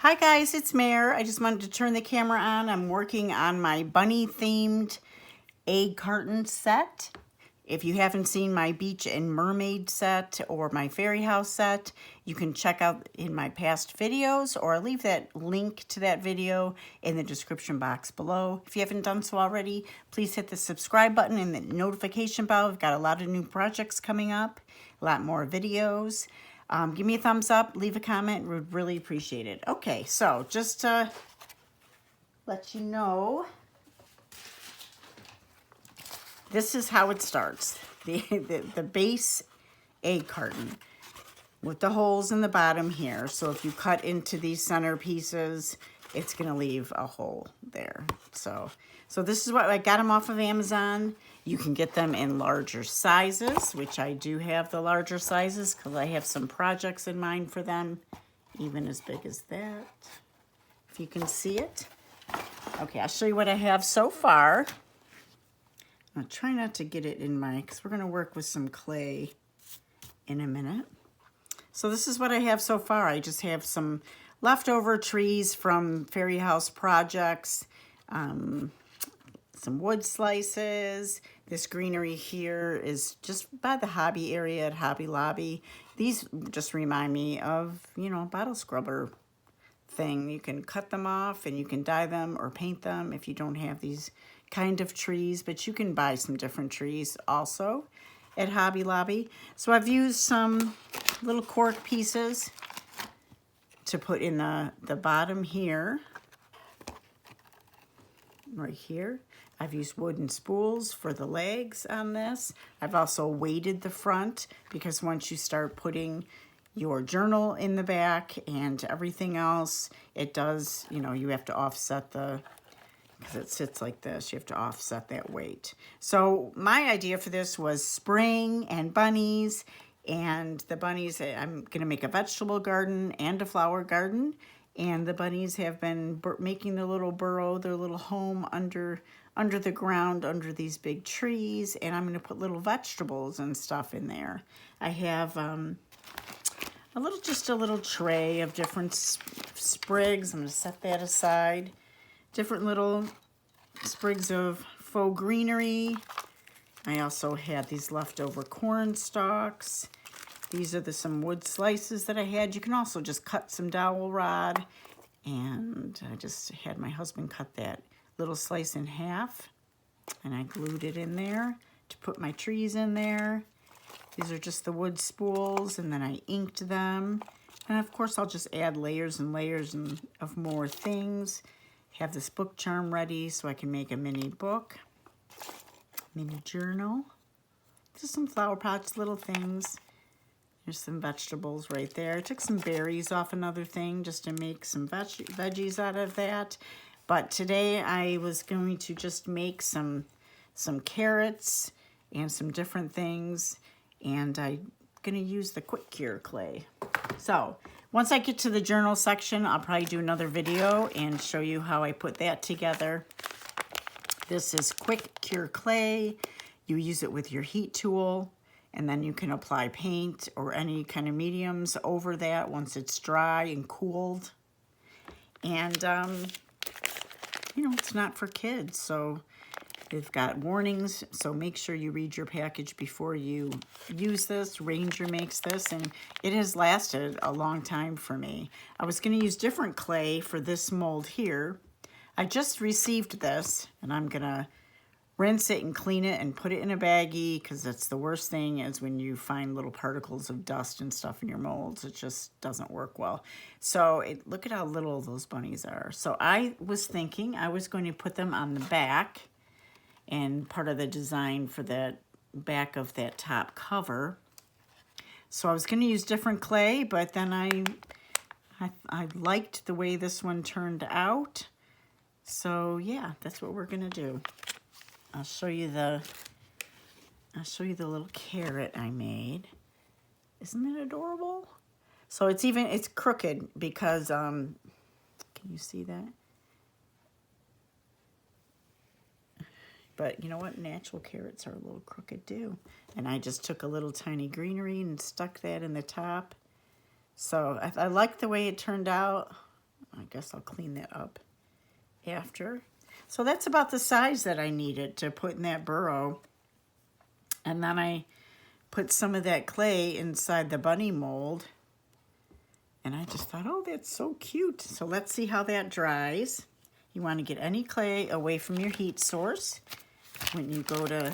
Hi guys, it's Mare. I just wanted to turn the camera on. I'm working on my bunny themed egg carton set. If you haven't seen my beach and mermaid set or my fairy house set, you can check out in my past videos, or I'll leave that link to that video in the description box below. If you haven't done so already, please hit the subscribe button and the notification bell. I've got a lot of new projects coming up, a lot more videos. Give me a thumbs up, leave a comment, would really appreciate it. Okay, so just to let you know, this is how it starts. The base egg carton with the holes in the bottom here. So if you cut into these center pieces, it's gonna leave a hole there. So this is what I got them off of Amazon. You can get them in larger sizes, which I do have the larger sizes because I have some projects in mind for them, even as big as that, if you can see it. Okay, I'll show you what I have so far. I'll try not to get it in my, because we're gonna work with some clay in a minute. So this is what I have so far. I just have some leftover trees from fairy house projects, some wood slices. This greenery here is just by the hobby area at Hobby Lobby. These just remind me of, you know, bottle scrubber thing. You can cut them off and you can dye them or paint them if you don't have these kind of trees, but you can buy some different trees also at Hobby Lobby. So I've used some little cork pieces to put in the bottom here, right here. I've used wooden spools for the legs on this. I've also weighted the front because once you start putting your journal in the back and everything else, it does, you know, you have to offset because it sits like this, you have to offset that weight. So my idea for this was spring and bunnies, and the bunnies, I'm gonna make a vegetable garden and a flower garden, and the bunnies have been making their little burrow, their little home under the ground, under these big trees, and I'm gonna put little vegetables and stuff in there. I have just a little tray of different sprigs. I'm gonna set that aside. Different little sprigs of faux greenery. I also had these leftover corn stalks. These are some wood slices that I had. You can also just cut some dowel rod, and I just had my husband cut that little slice in half, and I glued it in there to put my trees in there. These are just the wood spools, and then I inked them. And of course, I'll just add layers and layers of more things. Have this book charm ready so I can make a mini book, mini journal. Just some flower pots, little things. There's some vegetables right there. I took some berries off another thing just to make some veggies out of that. But today I was going to just make some carrots and some different things, and I'm gonna use the quick cure clay. So once I get to the journal section, I'll probably do another video and show you how I put that together. This is quick cure clay. You use it with your heat tool, and then you can apply paint or any kind of mediums over that once it's dry and cooled. And you know, it's not for kids, so they've got warnings, so make sure you read your package before you use this. Ranger makes this, and it has lasted a long time for me. I was going to use different clay for this mold here. I just received this, and I'm going to rinse it and clean it and put it in a baggie, because that's the worst thing is when you find little particles of dust and stuff in your molds. It just doesn't work well. So look at how little those bunnies are. So I was thinking I was going to put them on the back, and part of the design for that back of that top cover. So I was going to use different clay, but then I liked the way this one turned out. So yeah, that's what we're going to do. I'll show you the little carrot I made. Isn't that adorable? So it's crooked because can you see that? But you know what? Natural carrots are a little crooked too. And I just took a little tiny greenery and stuck that in the top. So I like the way it turned out. I guess I'll clean that up after. So that's about the size that I needed to put in that burrow. And then I put some of that clay inside the bunny mold. And I just thought, oh, that's so cute. So let's see how that dries. You want to get any clay away from your heat source when you go to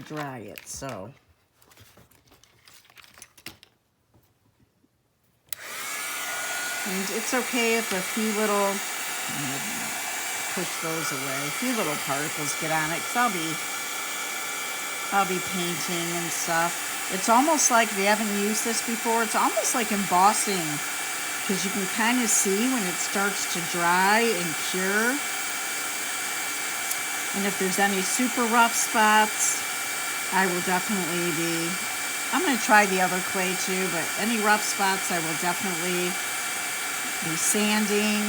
dry it. So and it's okay if a few little, push those away, a few little particles get on it, because I'll be painting and stuff. It's almost like, if you haven't used this before, it's almost like embossing, because you can kind of see when it starts to dry and cure. And if there's any super rough spots, I will definitely I'm going to try the other clay too, but any rough spots I will definitely be sanding.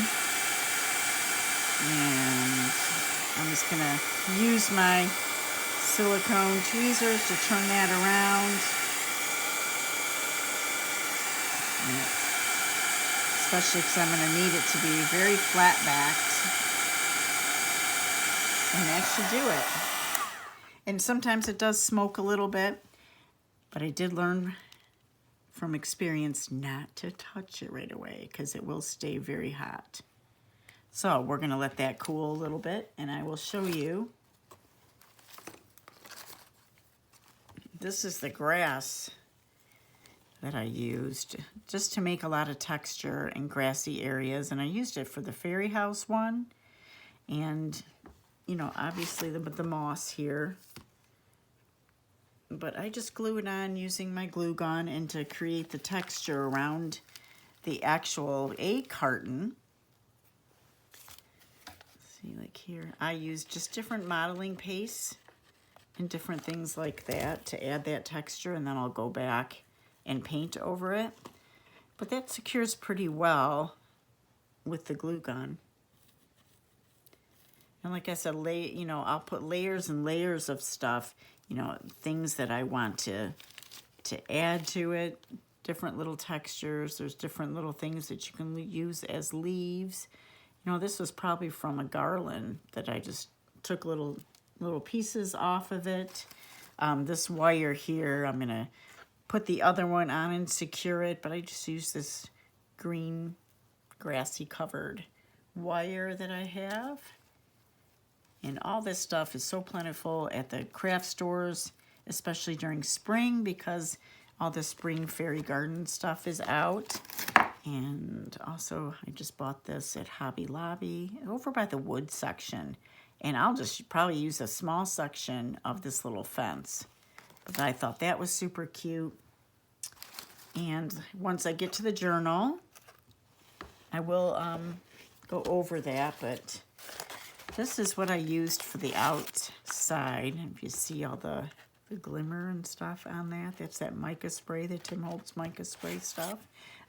And I'm just going to use my silicone tweezers to turn that around. Especially because I'm going to need it to be very flat backed. And that should do it. And sometimes it does smoke a little bit, but I did learn from experience not to touch it right away because it will stay very hot. So we're going to let that cool a little bit, and I will show you. This is the grass that I used just to make a lot of texture in grassy areas, and I used it for the fairy house one, and you know, obviously the moss here, but I just glue it on using my glue gun and to create the texture around the actual egg carton. See, like here, I use just different modeling pastes and different things like that to add that texture, and then I'll go back and paint over it. But that secures pretty well with the glue gun. And like I said, you know, I'll put layers and layers of stuff, you know, things that I want to add to it, different little textures. There's different little things that you can use as leaves. You know, this was probably from a garland that I just took little pieces off of it. This wire here, I'm gonna put the other one on and secure it, but I just use this green grassy covered wire that I have. And all this stuff is so plentiful at the craft stores, especially during spring, because all the spring fairy garden stuff is out. And also, I just bought this at Hobby Lobby over by the wood section. And I'll just probably use a small section of this little fence. But I thought that was super cute. And once I get to the journal, I will go over that, but this is what I used for the outside. If you see all the glimmer and stuff on that, that's that mica spray, the Tim Holtz mica spray stuff.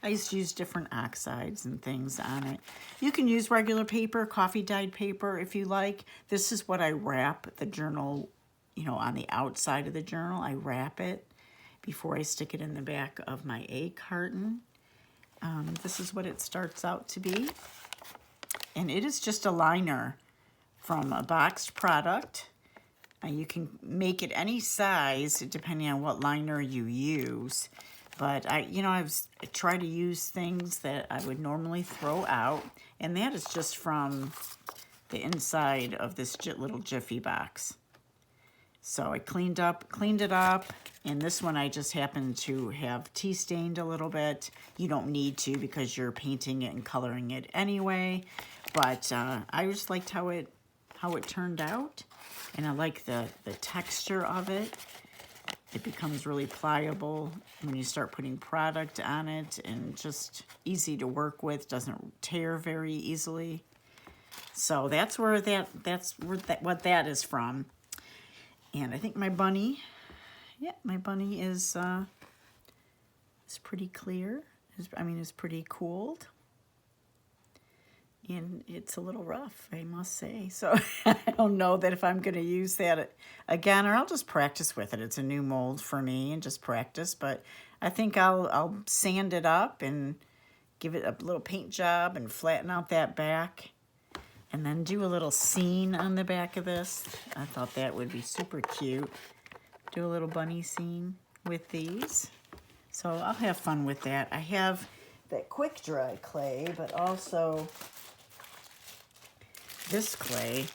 I used to use different oxides and things on it. You can use regular paper, coffee dyed paper if you like. This is what I wrap the journal, you know, on the outside of the journal. I wrap it before I stick it in the back of my egg carton. This is what it starts out to be. And it is just a liner from a boxed product. You can make it any size depending on what liner you use. But I try to use things that I would normally throw out, and that is just from the inside of this little Jiffy box. So I cleaned it up, and this one I just happened to have tea stained a little bit. You don't need to because you're painting it and coloring it anyway. But I just liked how it turned out, and I like the texture of it. It becomes really pliable when you start putting product on it, and just easy to work with, doesn't tear very easily. So that's what that is from. And I think my bunny, is pretty clear. It's pretty cooled. And it's a little rough, I must say. So I don't know that if I'm going to use that again, or I'll just practice with it. It's a new mold for me and just practice. But I think I'll sand it up and give it a little paint job and flatten out that back. And then do a little scene on the back of this. I thought that would be super cute. Do a little bunny scene with these. So I'll have fun with that. I have that quick dry clay, but also this clay.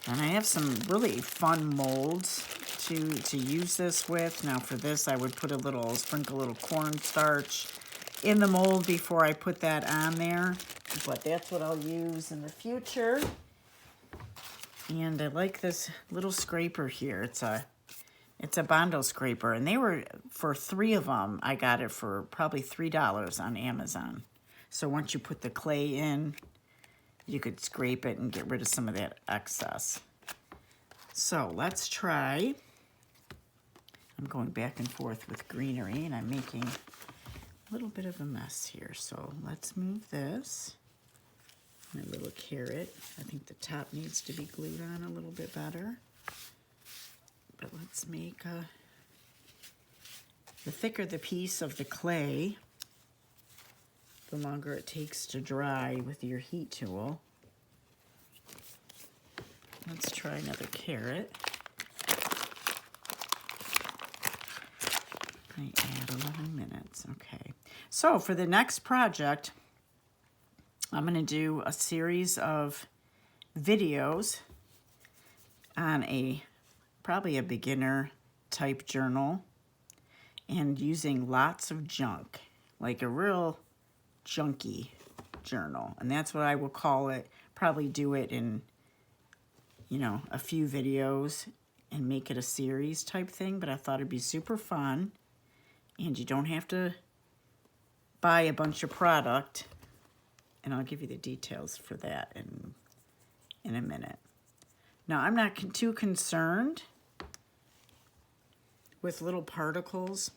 And I have some really fun molds to use this with. Now for this, I would sprinkle a little cornstarch in the mold before I put that on there. But that's what I'll use in the future. And I like this little scraper here. It's a Bondo scraper, and they were, for 3 of them, I got it for probably $3 on Amazon. So once you put the clay in, you could scrape it and get rid of some of that excess. So let's try. I'm going back and forth with greenery, and I'm making a little bit of a mess here. So let's move this. My little carrot. I think the top needs to be glued on a little bit better. But let's make the thicker the piece of the clay, the longer it takes to dry with your heat tool. Let's try another carrot. I add 11 minutes. Okay. So for the next project, I'm going to do a series of videos on probably a beginner type journal and using lots of junk, like a real junky journal. And that's what I will call it. Probably do it in, a few videos and make it a series type thing, but I thought it'd be super fun. And you don't have to buy a bunch of product. And I'll give you the details for that in a minute. Now, I'm not too concerned with little particles.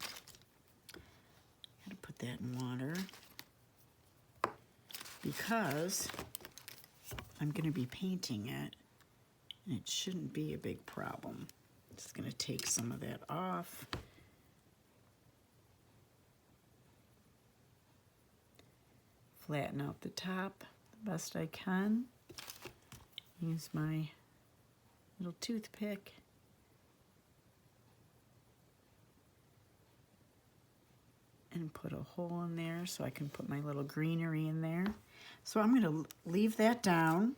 I gotta put that in water because I'm gonna be painting it, and it shouldn't be a big problem. Just gonna take some of that off. Flatten out the top the best I can. Use my little toothpick. And put a hole in there so I can put my little greenery in there. So I'm going to leave that down.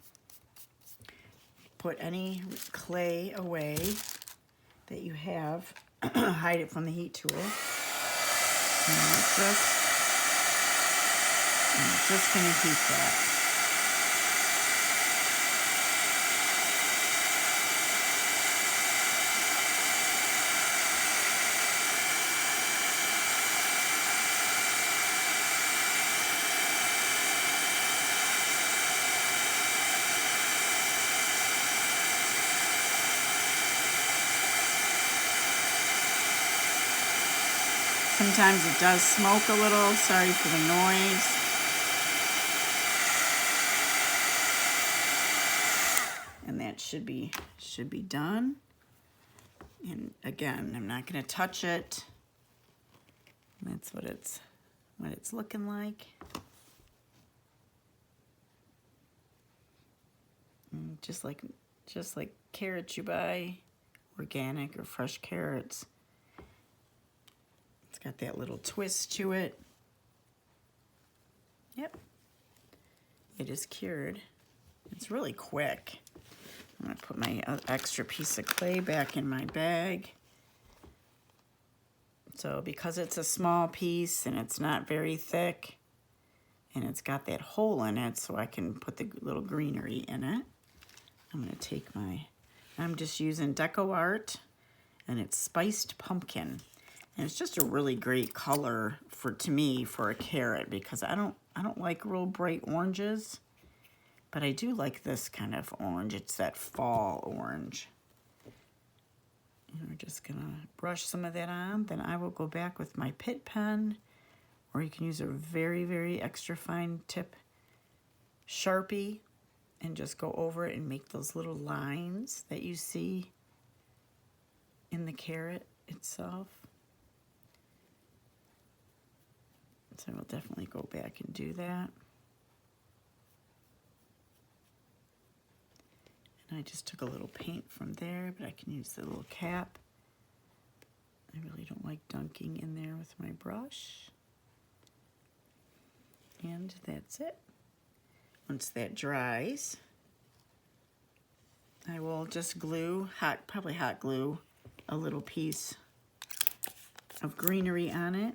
Put any clay away that you have. Hide it from the heat tool. And I'm just going to heat that. Sometimes it does smoke a little. Sorry for the noise. And that should be done. And again, I'm not going to touch it. That's what it's looking like. And just like carrots you buy, organic or fresh carrots. It's got that little twist to it. Yep. It is cured. It's really quick. I'm going to put my extra piece of clay back in my bag. So because it's a small piece and it's not very thick, and it's got that hole in it so I can put the little greenery in it, I'm going to take I'm just using Deco Art, and it's Spiced Pumpkin. And it's just a really great color to me for a carrot, because I don't like real bright oranges, but I do like this kind of orange. It's that fall orange. And we're just gonna brush some of that on. Then I will go back with my Pitt pen, or you can use a very, very extra fine tip Sharpie and just go over it and make those little lines that you see in the carrot itself. So I will definitely go back and do that. And I just took a little paint from there, but I can use the little cap. I really don't like dunking in there with my brush. And that's it. Once that dries, I will just glue, probably hot glue, a little piece of greenery on it.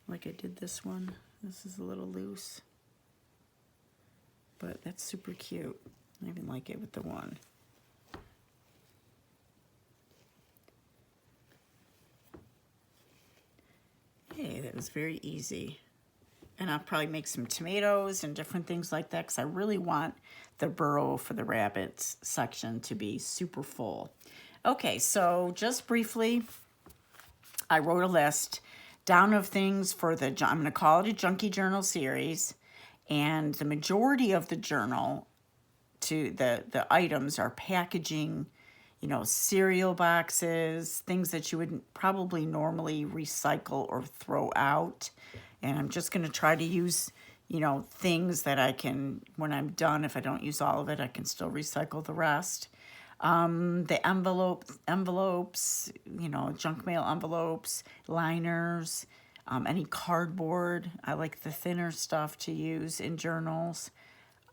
Like I did this one. This is a little loose, but that's super cute. I even like it with the one. Hey, that was very easy. And I'll probably make some tomatoes and different things like that because I really want the burrow for the rabbits section to be super full. Okay, so just briefly, I wrote a list down of things for the, I'm going to call it a Junky Journal series, and the majority of the journal to the items are packaging, you know, cereal boxes, things that you would probably normally recycle or throw out. And I'm just going to try to use, you know, things that I can, when I'm done, if I don't use all of it, I can still recycle the rest. The envelopes, you know, junk mail envelopes, liners, any cardboard. I like the thinner stuff to use in journals.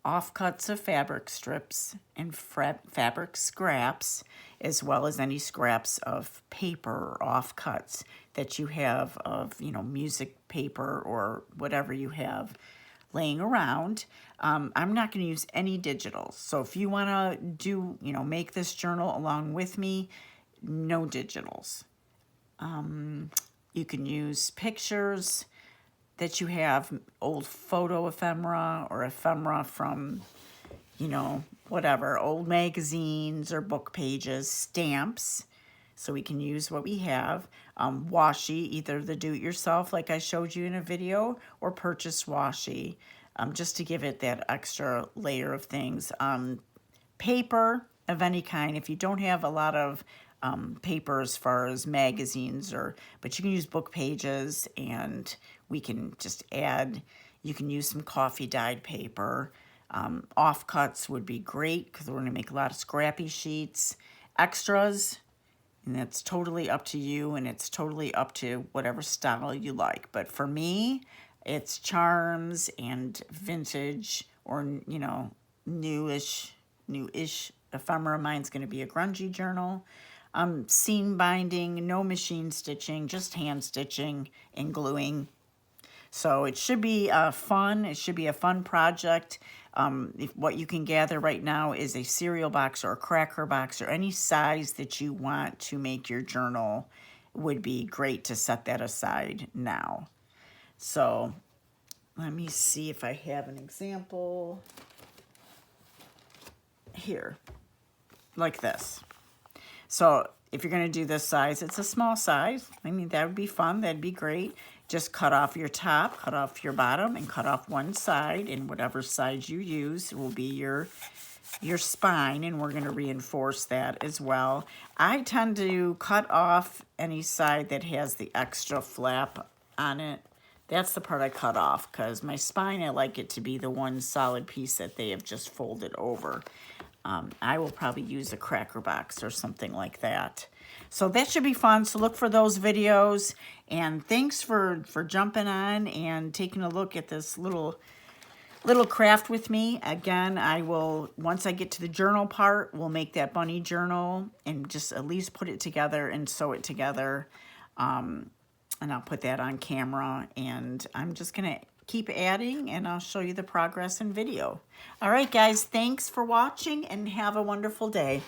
Offcuts of fabric strips and fabric scraps, as well as any scraps of paper or offcuts that you have of, you know, music paper or whatever you have laying around. I'm not going to use any digitals. So if you want to do, you know, make this journal along with me, no digitals. You can use pictures that you have, old photo ephemera or ephemera from, you know, whatever, old magazines or book pages, stamps, so we can use what we have. Washi, either the do-it-yourself like I showed you in a video, or purchase washi, just to give it that extra layer of things. Paper of any kind, if you don't have a lot of paper as far as magazines, but you can use book pages, and we can just add, you can use some coffee dyed paper. Offcuts would be great because we're going to make a lot of scrappy sheets. Extras, and that's totally up to you, and it's totally up to whatever style you like. But for me, it's charms and vintage, or, you know, newish ephemera. Mine's going to be a grungy journal. Seam binding, no machine stitching, just hand stitching and gluing. So it should be fun. It should be a fun project. If what you can gather right now is a cereal box or a cracker box or any size that you want to make your journal, would be great to set that aside now. So let me see if I have an example here, like this. So if you're going to do this size, it's a small size. I mean, that would be fun. That'd be great. Just cut off your top, cut off your bottom, and cut off one side, and whatever side you use will be your spine, and we're going to reinforce that as well. I tend to cut off any side that has the extra flap on it. That's the part I cut off, because my spine, I like it to be the one solid piece that they have just folded over. I will probably use a cracker box or something like that. So that should be fun. So look for those videos. And thanks for jumping on and taking a look at this little craft with me. Again, I will, once I get to the journal part, we'll make that bunny journal and just at least put it together and sew it together. And I'll put that on camera. And I'm just going to keep adding, and I'll show you the progress in video. All right, guys, thanks for watching, and have a wonderful day.